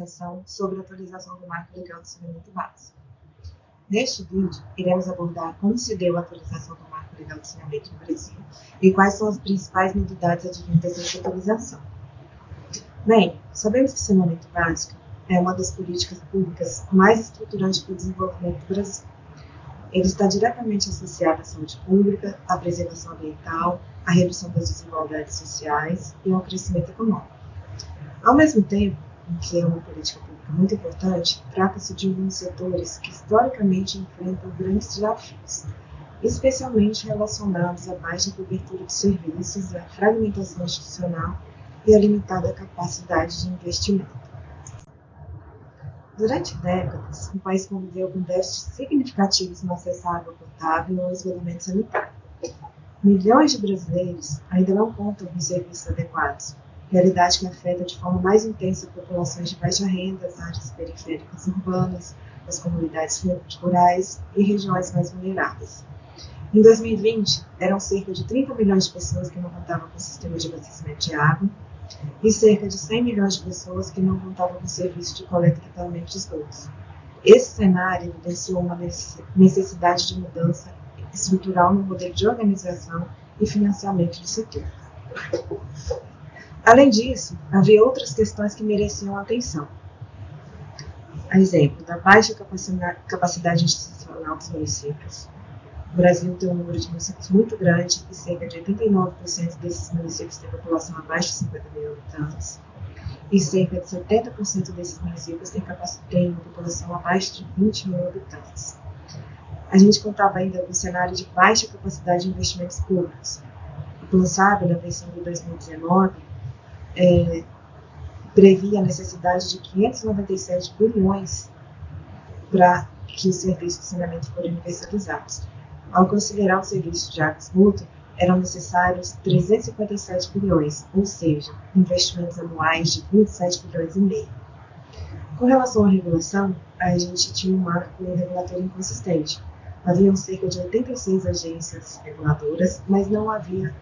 apresentação sobre a atualização do Marco Legal do Saneamento Básico. Neste vídeo, iremos abordar como se deu a atualização do Marco Legal do Saneamento no Brasil e quais são as principais novidades advindas dessa atualização. Bem, sabemos que o saneamento básico é uma das políticas públicas mais estruturantes para o desenvolvimento do Brasil. Ele está diretamente associado à saúde pública, à preservação ambiental, à redução das desigualdades sociais e ao crescimento econômico. Ao mesmo tempo em que é uma política pública muito importante, trata-se de um dos setores que historicamente enfrentam grandes desafios, especialmente relacionados à baixa cobertura de serviços, à fragmentação institucional e à limitada capacidade de investimento. Durante décadas, o país conviveu com déficits significativos no acesso à água potável e ao esgotamento sanitário. Milhões de brasileiros ainda não contam com serviços adequados, realidade que afeta de forma mais intensa populações de baixa renda, as áreas periféricas urbanas, as comunidades rurais e regiões mais vulneráveis. Em 2020, eram cerca de 30 milhões de pessoas que não contavam com sistema de abastecimento de água e cerca de 100 milhões de pessoas que não contavam com serviço de coleta e tratamento de esgotos. Esse cenário evidenciou uma necessidade de mudança estrutural no modelo de organização e financiamento do setor. Além disso, havia outras questões que mereciam atenção. A exemplo da baixa capacidade institucional dos municípios. O Brasil tem um número de municípios muito grande e cerca de 89% desses municípios têm população abaixo de 50 mil habitantes. E cerca de 70% desses municípios têm uma população abaixo de 20 mil habitantes. A gente contava ainda com um cenário de baixa capacidade de investimentos públicos. O Plano Safra, na versão de 2019, previa a necessidade de 597 bilhões para que os serviços de saneamento forem universalizados. Ao considerar os serviços de água e esgoto, eram necessários 357 bilhões, ou seja, investimentos anuais de 27 bilhões e meio. Com relação à regulação, a gente tinha um marco regulatório inconsistente. Haviam cerca de 86 agências reguladoras, mas não havia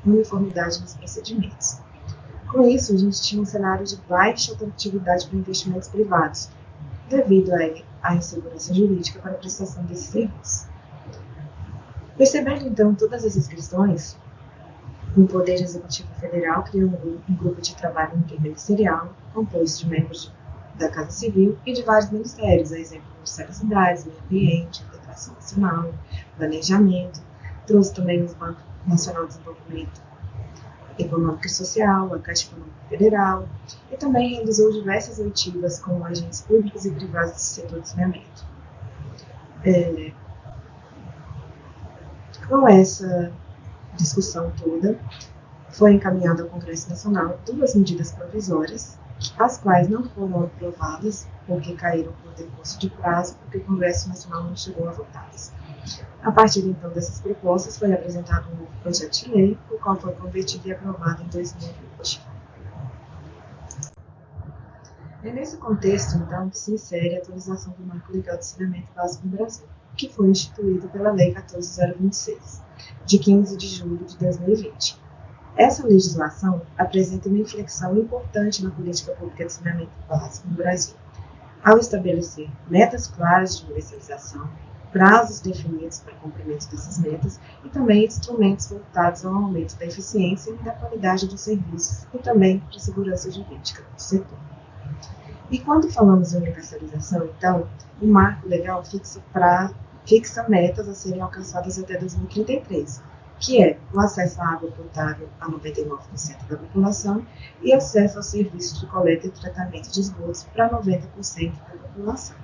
uniformidade nos procedimentos. Com isso, a gente tinha um cenário de baixa atratividade para investimentos privados, devido à insegurança jurídica para a prestação desses serviços. Percebendo, então, todas essas questões, o Poder Executivo Federal criou um grupo de trabalho interministerial, composto de membros da Casa Civil e de vários ministérios, a exemplo do Ministério das Cidades, Meio Ambiente, Integração Nacional, Planejamento, trouxe também o Banco Nacional de Desenvolvimento Econômico e Social, a Caixa Econômica Federal, e também realizou diversas oitivas com agentes públicos e privados do setor de saneamento. Com essa discussão toda, foi encaminhado ao Congresso Nacional 2 medidas provisórias, as quais não foram aprovadas porque caíram por decurso de prazo, porque o Congresso Nacional não chegou a votá-las. A partir então dessas propostas, foi apresentado um novo projeto de lei, o qual foi convertido e aprovado em 2020. É nesse contexto, então, que se insere a atualização do Marco Legal do Saneamento Básico no Brasil, que foi instituído pela Lei 14.026, de 15 de julho de 2020. Essa legislação apresenta uma inflexão importante na política pública de saneamento básico no Brasil, ao estabelecer metas claras de universalização, prazos definidos para o cumprimento dessas metas e também instrumentos voltados ao aumento da eficiência e da qualidade dos serviços e também para a segurança jurídica do setor. E quando falamos em universalização, então, o marco legal fixa metas a serem alcançadas até 2033, que é o acesso à água potável a 99% da população e acesso aos serviços de coleta e tratamento de esgotos para 90% da população.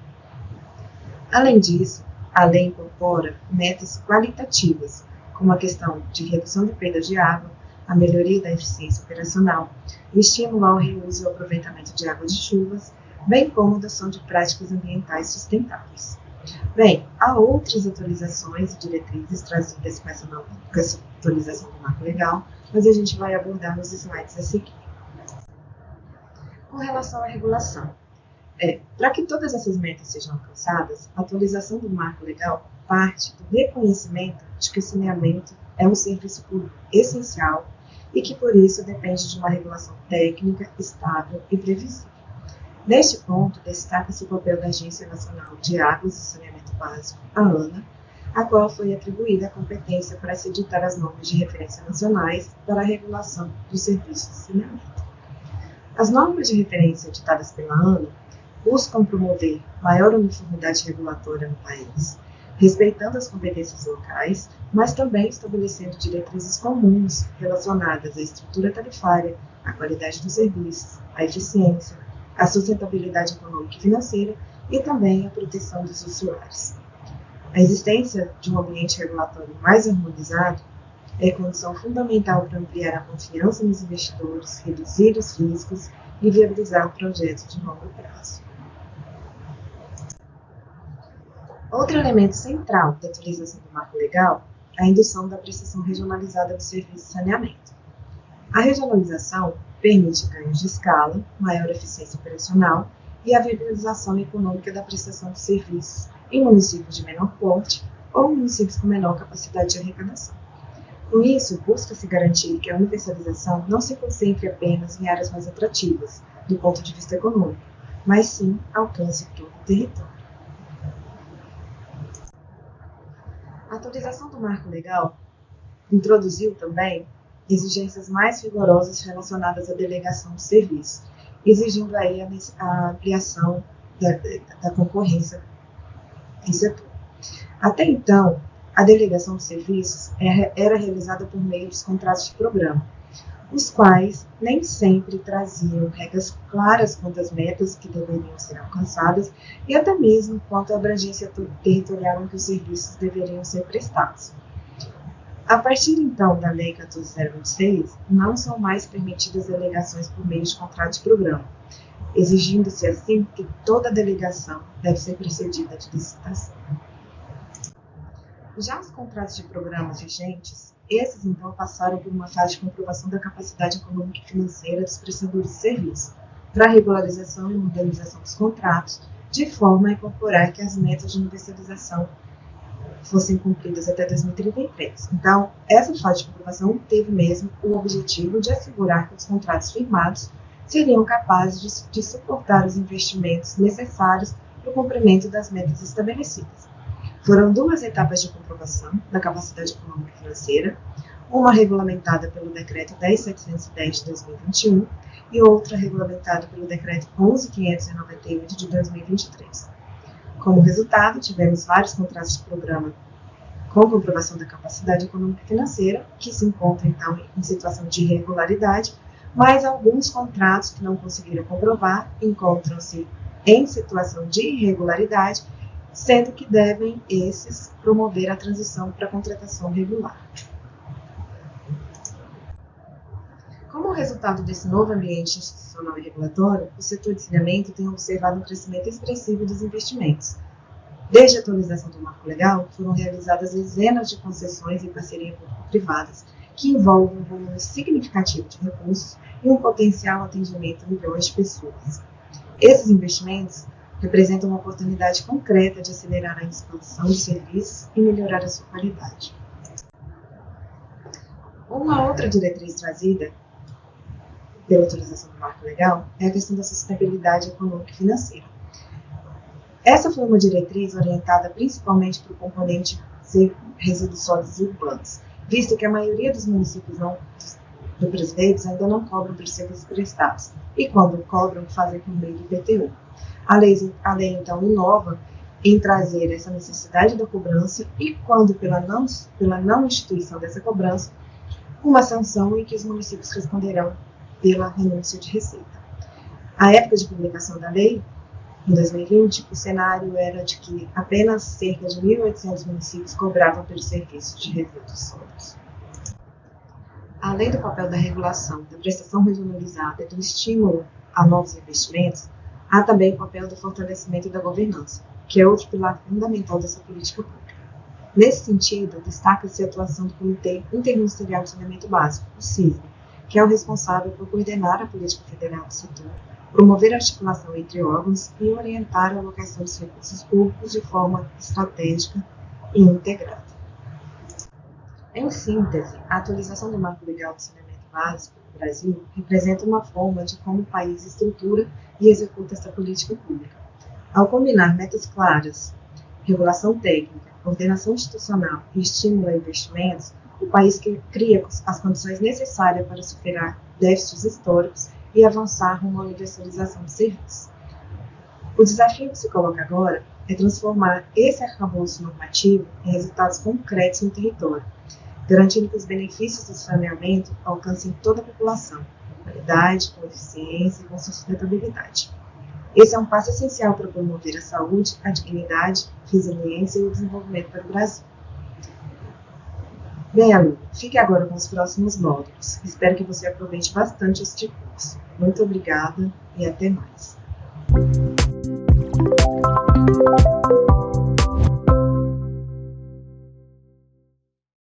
Além disso, a lei incorpora metas qualitativas, como a questão de redução de perda de água, a melhoria da eficiência operacional, o estímulo ao reuso e ao aproveitamento de águas de chuvas, bem como a adoção de práticas ambientais sustentáveis. Bem, há outras atualizações e diretrizes trazidas com essa atualização do marco legal, mas a gente vai abordar nos slides a seguir. Com relação à regulação, para que todas essas metas sejam alcançadas, a atualização do marco legal parte do reconhecimento de que o saneamento é um serviço público essencial e que, por isso, depende de uma regulação técnica, estável e previsível. Neste ponto, destaca-se o papel da Agência Nacional de Águas e Saneamento Básico, a ANA, a qual foi atribuída a competência para se editar as normas de referência nacionais para a regulação dos serviços de saneamento. As normas de referência editadas pela ANA buscam promover maior uniformidade regulatória no país, respeitando as competências locais, mas também estabelecendo diretrizes comuns relacionadas à estrutura tarifária, à qualidade dos serviços, à eficiência, à sustentabilidade econômica e financeira e também à proteção dos usuários. A existência de um ambiente regulatório mais harmonizado é condição fundamental para ampliar a confiança nos investidores, reduzir os riscos e viabilizar projetos de longo prazo. Outro elemento central da atualização do marco legal é a indução da prestação regionalizada do serviço de saneamento. A regionalização permite ganhos de escala, maior eficiência operacional e a viabilização econômica da prestação de serviços em municípios de menor porte ou municípios com menor capacidade de arrecadação. Com isso, busca-se garantir que a universalização não se concentre apenas em áreas mais atrativas, do ponto de vista econômico, mas sim alcance todo o território. A atualização do marco legal introduziu também exigências mais rigorosas relacionadas à delegação de serviços, exigindo aí a ampliação da concorrência em setor. Até então, a delegação de serviços era realizada por meio dos contratos de programa, os quais nem sempre traziam regras claras quanto às metas que deveriam ser alcançadas e até mesmo quanto à abrangência territorial em que os serviços deveriam ser prestados. A partir então da Lei 14.026, não são mais permitidas delegações por meio de contrato de programa, exigindo-se assim que toda delegação deve ser precedida de licitação. Já os contratos de programas vigentes, esses então passaram por uma fase de comprovação da capacidade econômica e financeira dos prestadores de serviço, para a regularização e modernização dos contratos, de forma a incorporar que as metas de universalização fossem cumpridas até 2033. Então, essa fase de comprovação teve mesmo o objetivo de assegurar que os contratos firmados seriam capazes de suportar os investimentos necessários para o cumprimento das metas estabelecidas. Foram duas etapas de comprovação da capacidade econômica e financeira, uma regulamentada pelo Decreto 10.710 de 2021 e outra regulamentada pelo Decreto 11.598 de 2023. Como resultado, tivemos vários contratos de programa com comprovação da capacidade econômica e financeira, que se encontram então em situação de irregularidade, mas alguns contratos que não conseguiram comprovar encontram-se em situação de irregularidade, sendo que devem esses promover a transição para a contratação regular. Como resultado desse novo ambiente institucional e regulatório, o setor de saneamento tem observado um crescimento expressivo dos investimentos. Desde a atualização do marco legal, foram realizadas dezenas de concessões em parceria público-privadas, que envolvem um volume significativo de recursos e um potencial atendimento a milhões de pessoas. Esses investimentos representam uma oportunidade concreta de acelerar a expansão de serviços e melhorar a sua qualidade. Uma outra diretriz trazida pela atualização do marco legal é a questão da sustentabilidade econômica e financeira. Essa foi uma diretriz orientada principalmente para o componente resíduos sólidos urbanos, visto que a maioria dos municípios brasileiros ainda não cobram por serviços prestados, e quando cobram, fazem por meio do IPTU. A lei então inova em trazer essa necessidade da cobrança e, quando pela não instituição dessa cobrança, uma sanção em que os municípios responderão pela renúncia de receita. À época de publicação da lei, em 2020, o cenário era de que apenas cerca de 1.800 municípios cobravam pelos serviços de resíduos sólidos. Além do papel da regulação, da prestação regionalizada e do estímulo a novos investimentos, há também o papel do fortalecimento da governança, que é outro pilar fundamental dessa política pública. Nesse sentido, destaca-se a atuação do Comitê Interministerial de Saneamento Básico, o CISB, que é o responsável por coordenar a política federal do setor, promover a articulação entre órgãos e orientar a alocação dos recursos públicos de forma estratégica e integrada. Em síntese, a atualização do marco legal de saneamento básico no Brasil representa uma forma de como o país estrutura e executa essa política pública. Ao combinar metas claras, regulação técnica, coordenação institucional e estímulo a investimentos, o país cria as condições necessárias para superar déficits históricos e avançar rumo à universalização dos serviços. O desafio que se coloca agora é transformar esse arcabouço normativo em resultados concretos no território, garantindo que os benefícios do saneamento alcancem toda a população, com qualidade, com eficiência e com sustentabilidade. Esse é um passo essencial para promover a saúde, a dignidade, a resiliência e o desenvolvimento para o Brasil. Bem, aluno, fique agora com os próximos módulos. Espero que você aproveite bastante este curso. Muito obrigada e até mais.